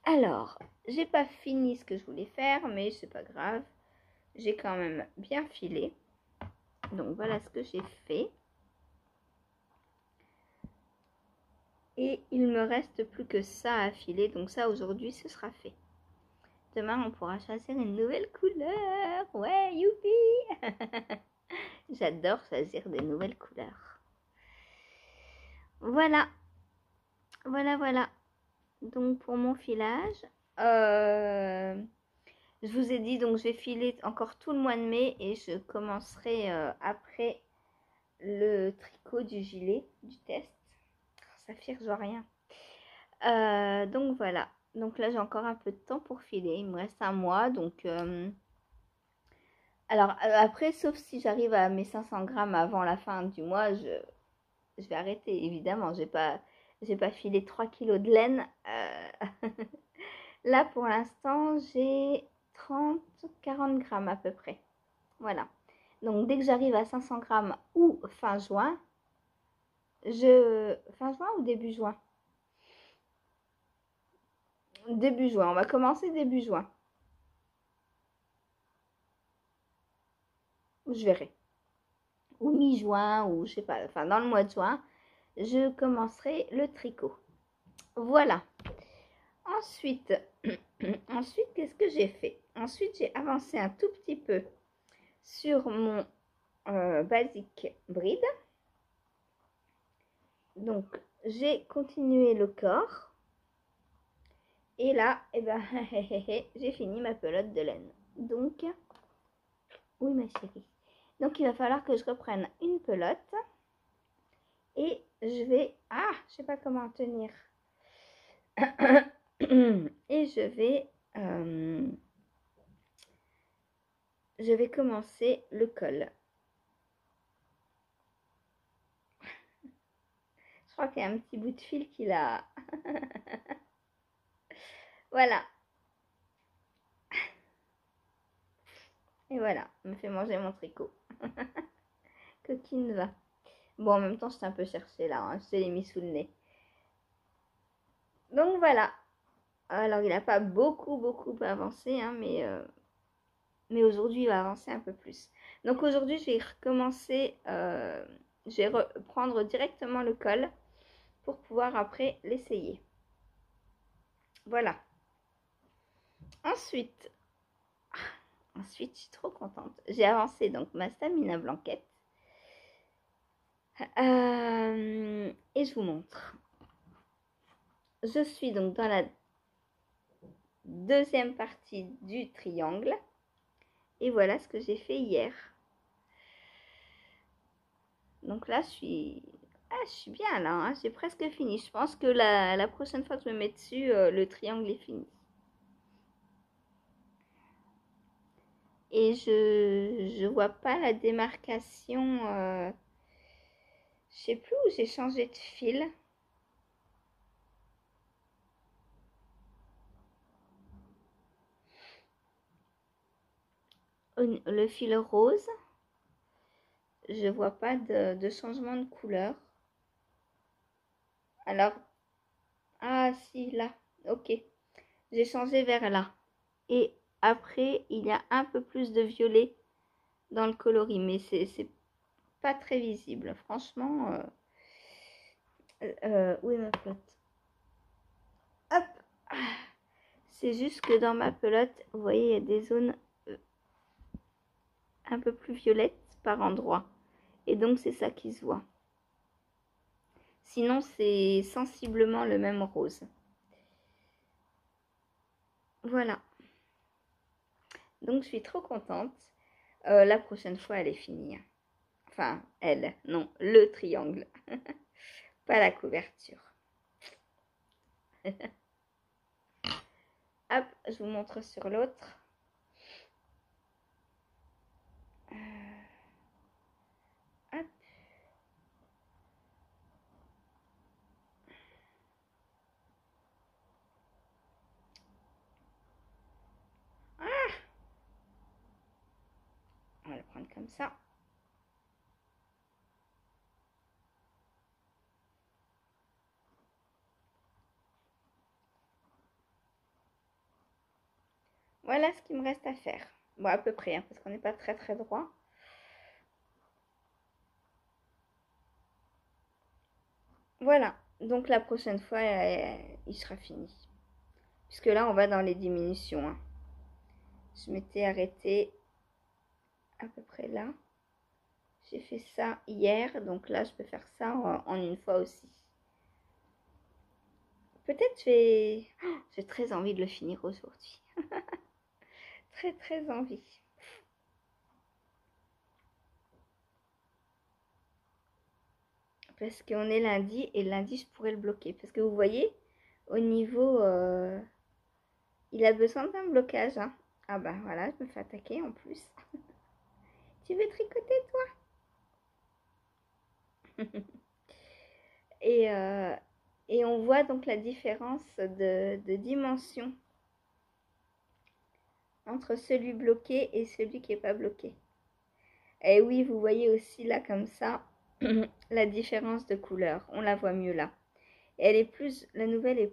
Alors, j'ai pas fini ce que je voulais faire, mais c'est pas grave. J'ai quand même bien filé. Donc, voilà ce que j'ai fait. Et il me reste plus que ça à filer. Donc ça, aujourd'hui, ce sera fait. Demain, on pourra choisir une nouvelle couleur. Ouais, youpi. J'adore choisir des nouvelles couleurs. Voilà. Voilà. Donc, pour mon filage, je vous ai dit, donc je vais filer encore tout le mois de mai et je commencerai après le tricot du gilet, du test. Saphir, je vois rien. Donc voilà. Donc là, j'ai encore un peu de temps pour filer. Il me reste un mois. Donc, alors après, sauf si j'arrive à mes 500 grammes avant la fin du mois, je vais arrêter. Évidemment, j'ai pas filé 3 kilos de laine. Là, pour l'instant, j'ai 30-40 grammes à peu près. Voilà. Donc, dès que j'arrive à 500 grammes ou fin juin, fin juin ou début juin? Début juin. On va commencer début juin. Je verrai. Ou mi-juin, ou je sais pas. Enfin, dans le mois de juin, je commencerai le tricot. Voilà. Ensuite, qu'est-ce que j'ai fait? Ensuite, j'ai avancé un tout petit peu sur mon basique bride. Donc, j'ai continué le corps. Et là, eh ben, j'ai fini ma pelote de laine. Donc, oui ma chérie. Donc, il va falloir que je reprenne une pelote. Et je vais... Ah, je sais pas comment tenir. Et je vais commencer le col. Je crois qu'il y a un petit bout de fil qui l'a... Voilà. Et voilà, me fait manger mon tricot. Coquine va. Bon, en même temps, c'est un peu cherché là, hein. Je l'ai mis sous le nez. Donc voilà. Alors, il n'a pas beaucoup avancé, hein, mais aujourd'hui, il va avancer un peu plus. Donc aujourd'hui, je vais recommencer, je vais reprendre directement le col pour pouvoir après l'essayer. Voilà. Ensuite, je suis trop contente. J'ai avancé donc ma stamina blanquette. Et je vous montre. Je suis donc dans la deuxième partie du triangle. Et voilà ce que j'ai fait hier. Donc là, je suis bien là. Hein. J'ai presque fini. Je pense que la prochaine fois que je me mets dessus, le triangle est fini. Et je vois pas la démarcation. Je sais plus où j'ai changé de fil. Le fil rose. Je vois pas de changement de couleur. Alors, ah si, là. Ok. J'ai changé vers là. Et après, il y a un peu plus de violet dans le coloris. Mais c'est pas très visible. Franchement, où est ma pelote? Hop! C'est juste que dans ma pelote, vous voyez, il y a des zones un peu plus violettes par endroit. Et donc, c'est ça qui se voit. Sinon, c'est sensiblement le même rose. Voilà. Donc, je suis trop contente. La prochaine fois, elle est finie. Enfin, elle, non, le triangle. Pas la couverture. Hop, je vous montre sur l'autre. Hop. Ah! On va le prendre comme ça. Voilà ce qu'il me reste à faire. Bon, à peu près, hein, parce qu'on n'est pas très droit. Voilà. Donc la prochaine fois, il sera fini. Puisque là, on va dans les diminutions. Hein. Je m'étais arrêtée à peu près là. J'ai fait ça hier, donc là, je peux faire ça en une fois aussi. Peut-être j'ai très envie de le finir aujourd'hui. Très envie. Parce qu'on est lundi et lundi, je pourrais le bloquer. Parce que vous voyez, au niveau... il a besoin d'un blocage. Hein. Ah bah voilà, je me fais attaquer en plus. Tu veux tricoter, toi? Et on voit donc la différence de dimension entre celui bloqué et celui qui n'est pas bloqué. Et oui, vous voyez aussi là comme ça la différence de couleur. On la voit mieux là. Et elle est plus, la nouvelle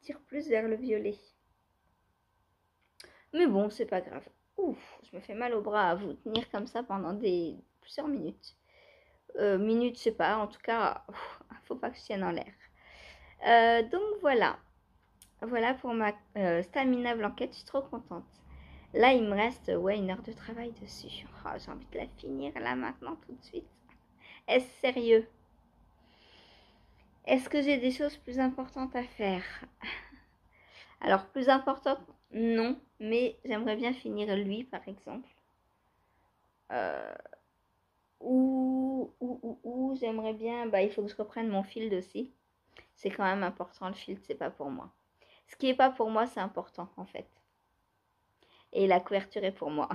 tire plus vers le violet. Mais bon, c'est pas grave. Ouf, je me fais mal au bras à vous tenir comme ça pendant plusieurs minutes. Minutes, je sais pas. En tout cas, faut pas que je tienne en l'air. Donc voilà. Voilà pour ma stamina blanquette. Je suis trop contente. Là, il me reste une heure de travail dessus. Oh, j'ai envie de la finir là maintenant tout de suite. Est-ce sérieux? Est-ce que j'ai des choses plus importantes à faire? Alors, plus importantes, non. Mais j'aimerais bien finir lui, par exemple. Ou j'aimerais bien. Bah, il faut que je reprenne mon field aussi. C'est quand même important, le field, c'est pas pour moi. Ce qui est pas pour moi, c'est important en fait. Et la couverture est pour moi.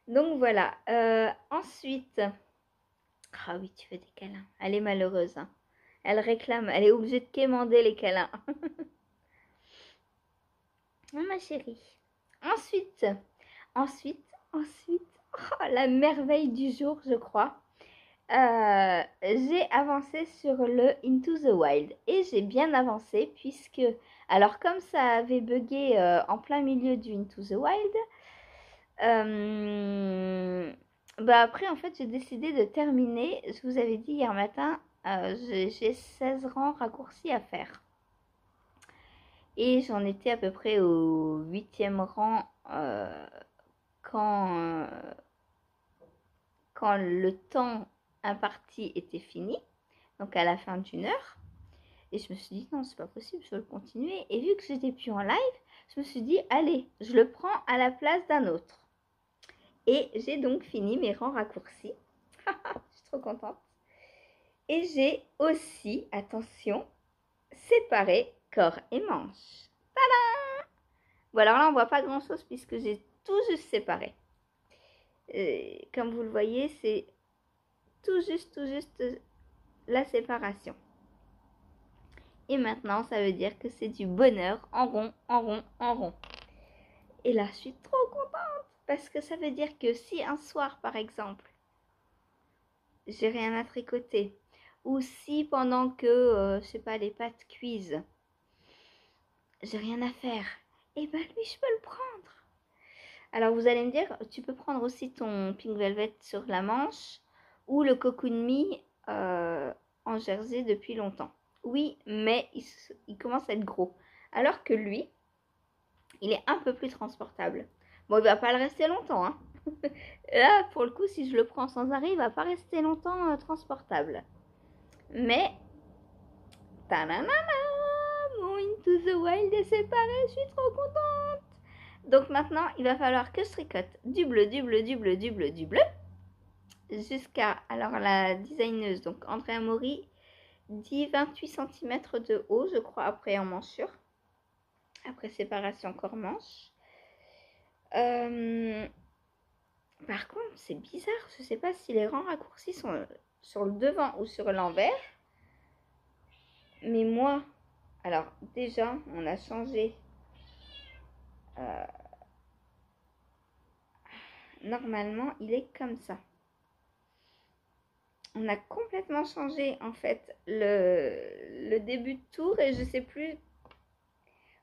Donc voilà. Ensuite. Ah oui, tu veux des câlins. Elle est malheureuse. Hein. Elle réclame. Elle est obligée de quémander les câlins. Oh, ma chérie. Ensuite. Oh, la merveille du jour, je crois. J'ai avancé sur le Into the Wild. Et j'ai bien avancé puisque... Alors, comme ça avait bugué en plein milieu du Into the Wild... bah après, en fait, j'ai décidé de terminer. Je vous avais dit hier matin, j'ai 16 rangs raccourcis à faire. Et j'en étais à peu près au 8e rang quand le temps imparti était fini. Donc à la fin d'une heure. Et je me suis dit, non, c'est pas possible, je veux le continuer. Et vu que j'étais plus en live, je me suis dit, allez, je le prends à la place d'un autre. Et j'ai donc fini mes rangs raccourcis. Je suis trop contente. Et j'ai aussi, attention, séparé corps et manches. Tadam! Bon, alors là, on voit pas grand-chose puisque j'ai tout juste séparé. Comme vous le voyez, c'est tout juste la séparation. Et maintenant, ça veut dire que c'est du bonheur en rond, en rond, en rond. Et là, je suis trop contente parce que ça veut dire que si un soir, par exemple, j'ai rien à tricoter, ou si pendant que, je sais pas, les pâtes cuisent, j'ai rien à faire, et ben lui, je peux le prendre. Alors, vous allez me dire, tu peux prendre aussi ton Pink Velvet sur la manche, ou le Cocoon Me en jersey depuis longtemps. Oui, mais il commence à être gros. Alors que lui, il est un peu plus transportable. Bon, il va pas le rester longtemps, hein. Là, pour le coup, si je le prends sans arrêt, il va pas rester longtemps transportable. Mais, ta-na-na-na, mon Into the Wild est séparé, je suis trop contente. Donc maintenant, il va falloir que je tricote du bleu, jusqu'à, alors la designeuse, donc Andrea Mori, dit 28 cm de haut, je crois, après en manchure. Après séparation corps-manche. Par contre, c'est bizarre, je ne sais pas si les rangs raccourcis sont sur le devant ou sur l'envers. Mais moi, alors déjà, on a changé. Normalement, il est comme ça. On a complètement changé en fait le début de tour et je ne sais plus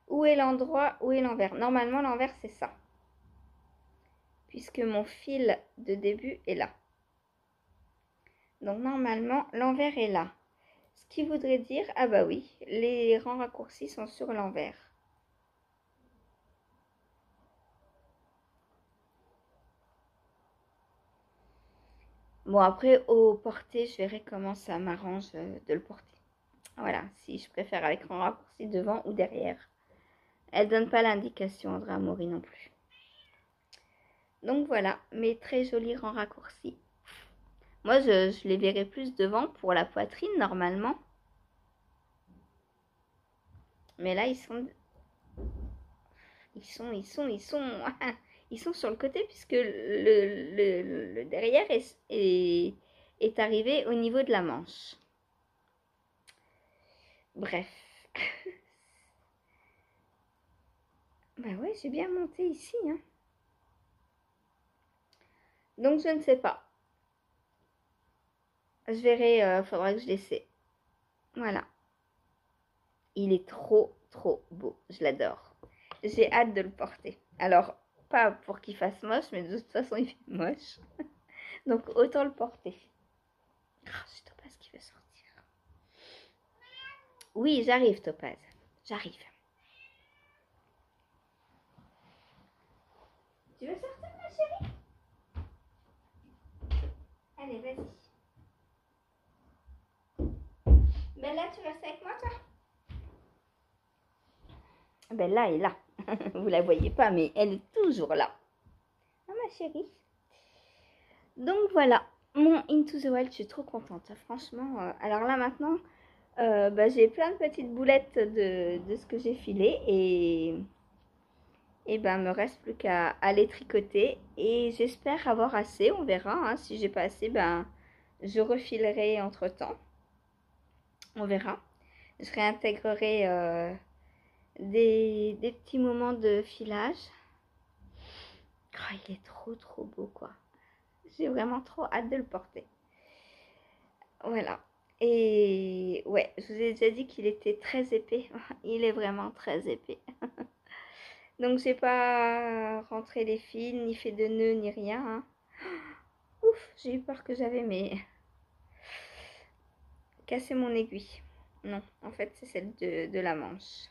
où est l'endroit, où est l'envers. Normalement, l'envers, c'est ça. Puisque mon fil de début est là. Donc normalement, l'envers est là. Ce qui voudrait dire, ah bah oui, les rangs raccourcis sont sur l'envers. Bon, après, au porté, je verrai comment ça m'arrange de le porter. Voilà, si je préfère avec rangs raccourcis devant ou derrière. Elle donne pas l'indication, Andrea Mori non plus. Donc voilà, mes très jolis rangs raccourcis. Moi, je les verrai plus devant pour la poitrine, normalement. Mais là, ils sont sur le côté puisque le derrière est arrivé au niveau de la manche. Bref. Bah ouais, j'ai bien monté ici. Hein. Donc, je ne sais pas. Je verrai, faudra que je l'essaie. Voilà. Il est trop beau. Je l'adore. J'ai hâte de le porter. Alors, pas pour qu'il fasse moche, mais de toute façon, il fait moche. Donc, autant le porter. Oh, c'est Topaz qui veut sortir. Oui, j'arrive, Topaz. J'arrive. Tu veux sortir, ma chérie? Allez, vas-y. Bella, tu restes avec moi, toi? Bella est là. Vous la voyez pas, mais elle est toujours là. Ah, ma chérie. Donc voilà, mon Into the Wild, je suis trop contente. Franchement, alors là maintenant, j'ai plein de petites boulettes de ce que j'ai filé et me reste plus qu'à les tricoter et j'espère avoir assez. On verra, hein. Si j'ai pas assez, je refilerai entre temps. On verra. Je réintégrerai des petits moments de filage. Oh, il est trop beau, quoi. J'ai vraiment trop hâte de le porter. Voilà. Et ouais, je vous ai déjà dit qu'il était très épais. Il est vraiment très épais. Donc j'ai pas rentré les fils, ni fait de nœuds, ni rien, hein. Ouf, j'ai eu peur que j'avais cassé mon aiguille. Non, en fait c'est celle de la manche.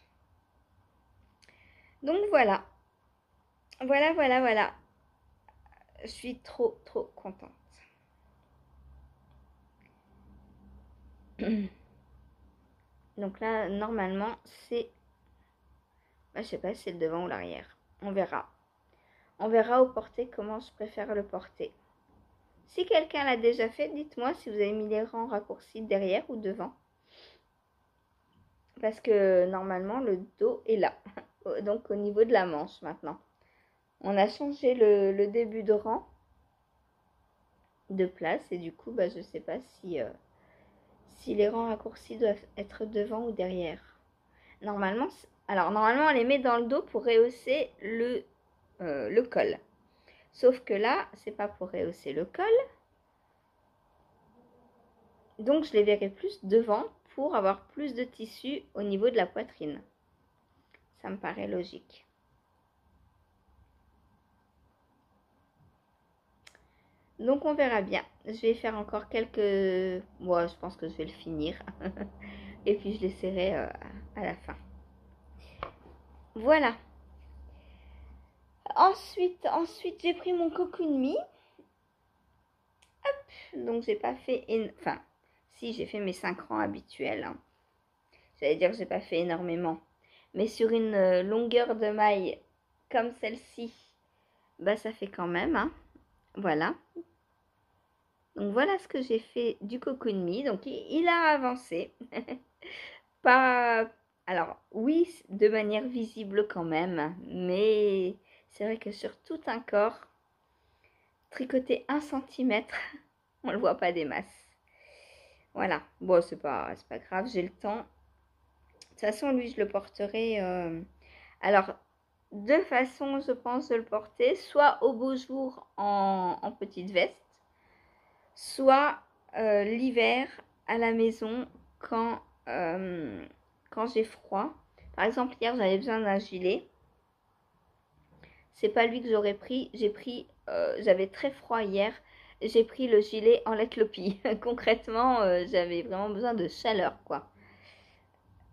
Donc voilà. Voilà. Je suis trop contente. Donc là, normalement, c'est... je sais pas si c'est le devant ou l'arrière. On verra. On verra au porté comment je préfère le porter. Si quelqu'un l'a déjà fait, dites-moi si vous avez mis les rangs raccourcis derrière ou devant. Parce que normalement, le dos est là. Donc au niveau de la manche maintenant. On a changé le début de rang de place. Et du coup, je sais pas si les rangs raccourcis doivent être devant ou derrière. Normalement, on les met dans le dos pour rehausser le col. Sauf que là, c'est pas pour rehausser le col. Donc, je les verrai plus devant pour avoir plus de tissu au niveau de la poitrine. Ça me paraît logique. Donc, on verra bien. Je vais faire encore quelques... Moi, je pense que je vais le finir. Et puis, je l'essaierai à la fin. Voilà. Ensuite, j'ai pris mon Cocoon Me. Hop. Donc, j'ai pas fait... Enfin, si, j'ai fait mes 5 rangs habituels. Hein. J'allais dire que j'ai pas fait énormément. Mais sur une longueur de maille comme celle-ci, ça fait quand même. Hein. Voilà. Donc, voilà ce que j'ai fait du Cocoon Me. Donc, il a avancé. Pas... Alors, oui, de manière visible quand même. Mais c'est vrai que sur tout un corps, tricoter 1 cm, on le voit pas des masses. Voilà. Bon, c'est pas grave, j'ai le temps. De toute façon, lui, je le porterai... Alors, deux façons, je pense, de le porter. Soit au beau jour en petite veste, soit l'hiver à la maison quand j'ai froid. Par exemple, hier, j'avais besoin d'un gilet. C'est pas lui que j'aurais pris. J'avais très froid hier. J'ai pris le gilet en Letlopi. Concrètement, j'avais vraiment besoin de chaleur, quoi.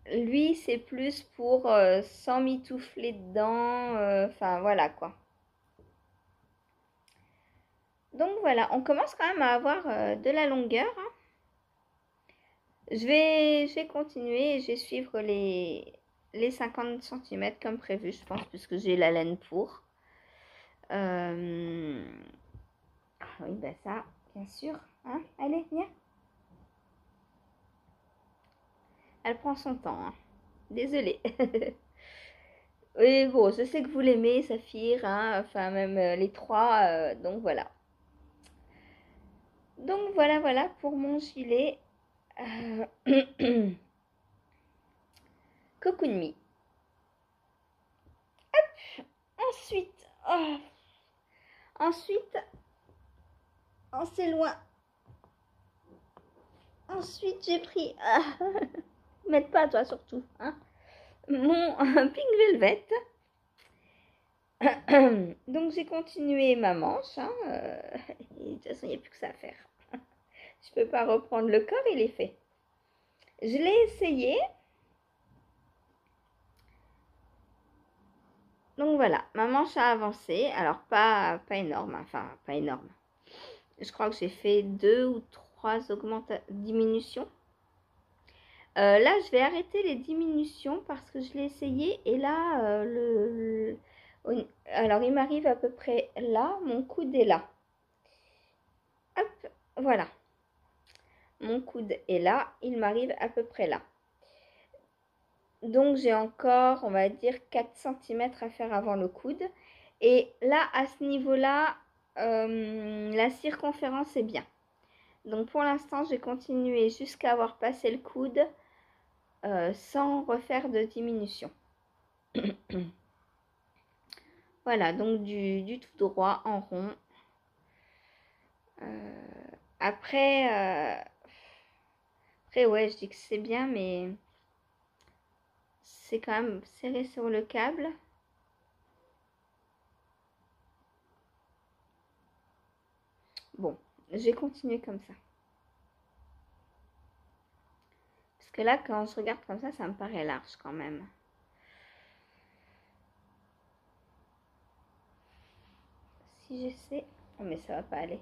Lui, c'est plus pour sans mitoufler dedans. Enfin, voilà, quoi. Donc, voilà. On commence quand même à avoir de la longueur. Hein. Je vais continuer et je vais suivre les 50 cm comme prévu, je pense, puisque j'ai la laine pour. Oui, ça, bien sûr. Hein. Allez, viens. Elle prend son temps. Hein. Désolée. Oui, bon, je sais que vous l'aimez, Saphir. Hein. Enfin, même les trois. Donc, voilà. Donc, voilà pour mon gilet. Cocoon Me. Hop. Ensuite... Oh. Ensuite... Oh, c'est loin. Ensuite, j'ai pris... M'aide pas, toi, surtout. Hein, mon Pink Velvet. Donc, j'ai continué ma manche. Hein, et de toute façon, il n'y a plus que ça à faire. Je peux pas reprendre le corps, il est fait. Je l'ai essayé. Donc, voilà. Ma manche a avancé. Alors, pas énorme. Enfin, pas énorme. Je crois que j'ai fait 2 ou 3 diminutions. Là, je vais arrêter les diminutions parce que je l'ai essayé. Et là, alors, il m'arrive à peu près là. Mon coude est là. Hop. voilà. Mon coude est là, il m'arrive à peu près là. Donc j'ai encore, on va dire, 4 cm à faire avant le coude. Et là, à ce niveau-là, la circonférence est bien. Donc pour l'instant, j'ai continué jusqu'à avoir passé le coude sans refaire de diminution. Voilà, donc du tout droit en rond. Après, ouais, je dis que c'est bien, mais c'est quand même serré sur le câble. Bon, j'ai continué comme ça. Parce que là, quand je regarde comme ça me paraît large quand même. Si j'essaie... Oh, mais ça va pas aller.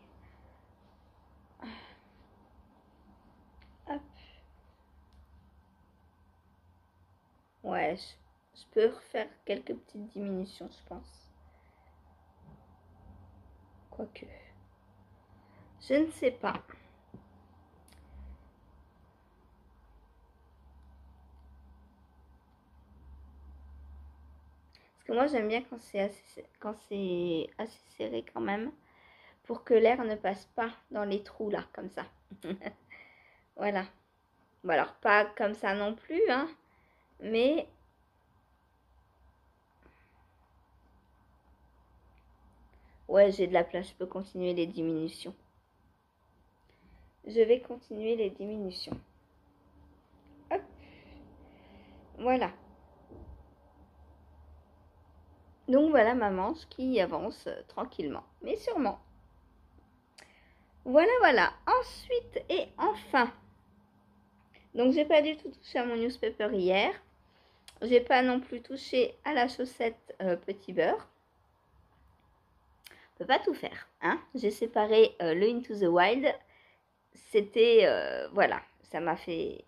Hop. Ouais, je peux refaire quelques petites diminutions, je pense. Quoique... Je ne sais pas. Parce que moi, j'aime bien quand c'est assez serré quand même. Pour que l'air ne passe pas dans les trous là, comme ça. Voilà. Bon, alors pas comme ça non plus, hein. Mais... Ouais, j'ai de la place, je peux continuer les diminutions. Je vais continuer les diminutions. Hop. Voilà. Donc voilà ma manche qui avance tranquillement, mais sûrement. Voilà, voilà. Ensuite et enfin. Donc j'ai pas du tout touché à mon newspaper hier. J'ai pas non plus touché à la chaussette petit beurre. On peut pas tout faire, hein. J'ai séparé le Into the Wild. C'était, voilà, ça m'a fait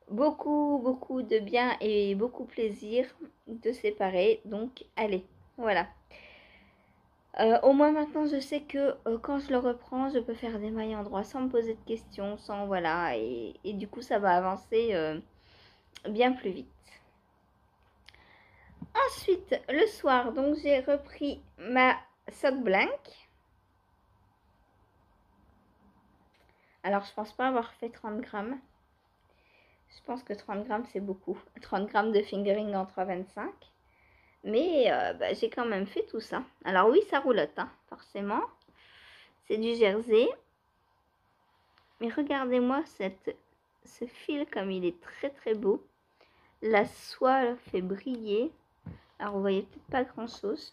beaucoup de bien et beaucoup plaisir de séparer. Donc allez, voilà. Au moins maintenant je sais que quand je le reprends, je peux faire des mailles endroits sans me poser de questions, sans voilà, et du coup ça va avancer bien plus vite. Ensuite, le soir, donc j'ai repris ma sock blank. Alors je pense pas avoir fait 30 grammes. Je pense que 30 grammes c'est beaucoup. 30 grammes de fingering en 3,25. Mais bah, j'ai quand même fait tout ça. Alors oui, ça roulotte, hein, forcément. C'est du jersey. Mais regardez-moi ce fil comme il est très beau. La soie fait briller. Alors vous voyez peut-être pas grand chose.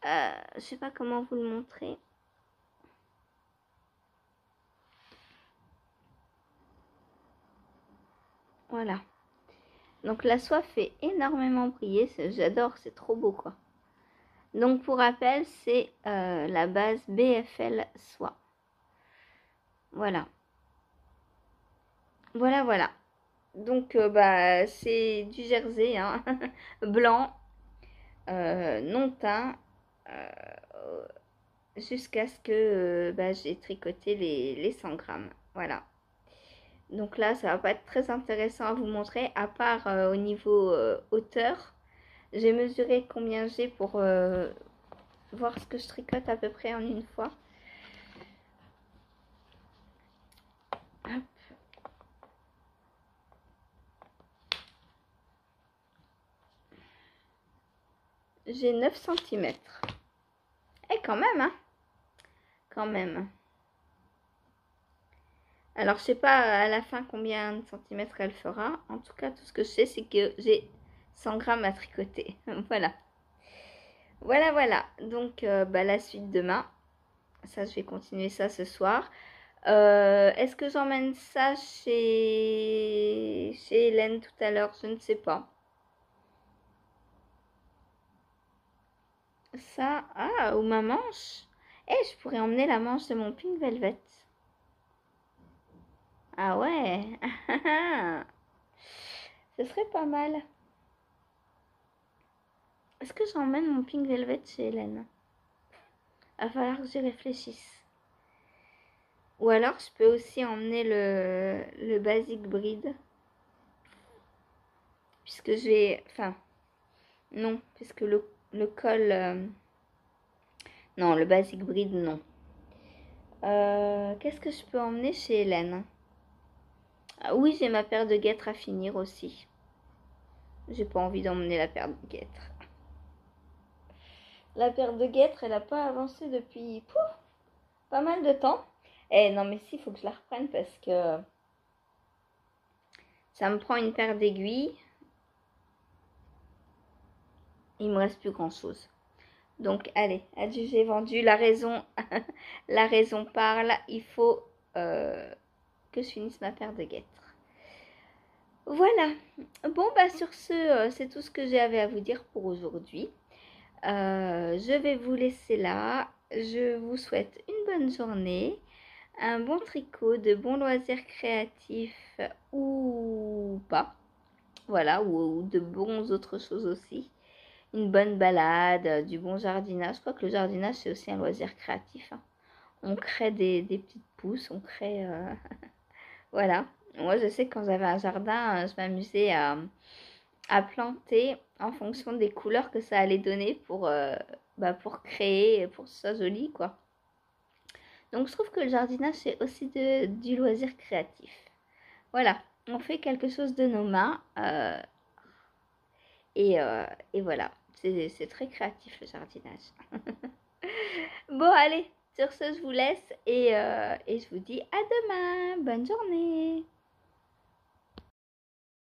Je sais pas comment vous le montrer. Voilà. Donc la soie fait énormément briller. J'adore, c'est trop beau quoi. Donc pour rappel, c'est la base BFL soie. Voilà. Voilà. Donc bah c'est du jersey hein, blanc, non teint, jusqu'à ce que bah, j'ai tricoté les 100 grammes. Voilà. Donc là, ça va pas être très intéressant à vous montrer, à part au niveau hauteur. J'ai mesuré combien j'ai pour voir ce que je tricote à peu près en une fois. Hop. J'ai 9 cm. Et quand même, hein. Quand même. Alors, je sais pas à la fin combien de centimètres elle fera. En tout cas, tout ce que je sais, c'est que j'ai 100 grammes à tricoter. Voilà. Voilà. Donc, bah, la suite demain. Ça, je vais continuer ça ce soir. Est-ce que j'emmène ça chez Hélène tout à l'heure? Je ne sais pas. Ça, ou ma manche. Je pourrais emmener la manche de mon Pink Velvet. Ah ouais. Ce serait pas mal. Est-ce que j'emmène mon Pink Velvet chez Hélène? Va falloir que j'y réfléchisse. Ou alors, je peux aussi emmener le Basic Breed. Puisque je vais... Enfin, non, puisque le col... non, le Basic Breed, non. Qu'est-ce que je peux emmener chez Hélène? Ah, oui, j'ai ma paire de guêtres à finir aussi. J'ai pas envie d'emmener la paire de guêtres. La paire de guêtres, elle a pas avancé depuis pas mal de temps. Eh non, mais si, il faut que je la reprenne parce que ça me prend une paire d'aiguilles. Il me reste plus grand chose. Donc, allez, adieu, j'ai vendu. La raison, la raison parle. Il faut que je finisse ma paire de guêtres. Voilà. Bon, bah sur ce, c'est tout ce que j'avais à vous dire pour aujourd'hui. Je vais vous laisser là. Je vous souhaite une bonne journée, un bon tricot, de bons loisirs créatifs ou pas. Voilà, ou de bons autres choses aussi. Une bonne balade, du bon jardinage. Je crois que le jardinage, c'est aussi un loisir créatif. Hein. On crée des petites pousses, on crée... voilà. Moi, je sais que quand j'avais un jardin, je m'amusais à planter en fonction des couleurs que ça allait donner pour créer, pour que ce soit joli, quoi. Donc, je trouve que le jardinage, c'est aussi du loisir créatif. Voilà, on fait quelque chose de nos mains et voilà, c'est très créatif le jardinage. Bon, allez, sur ce, je vous laisse et je vous dis à demain. Bonne journée.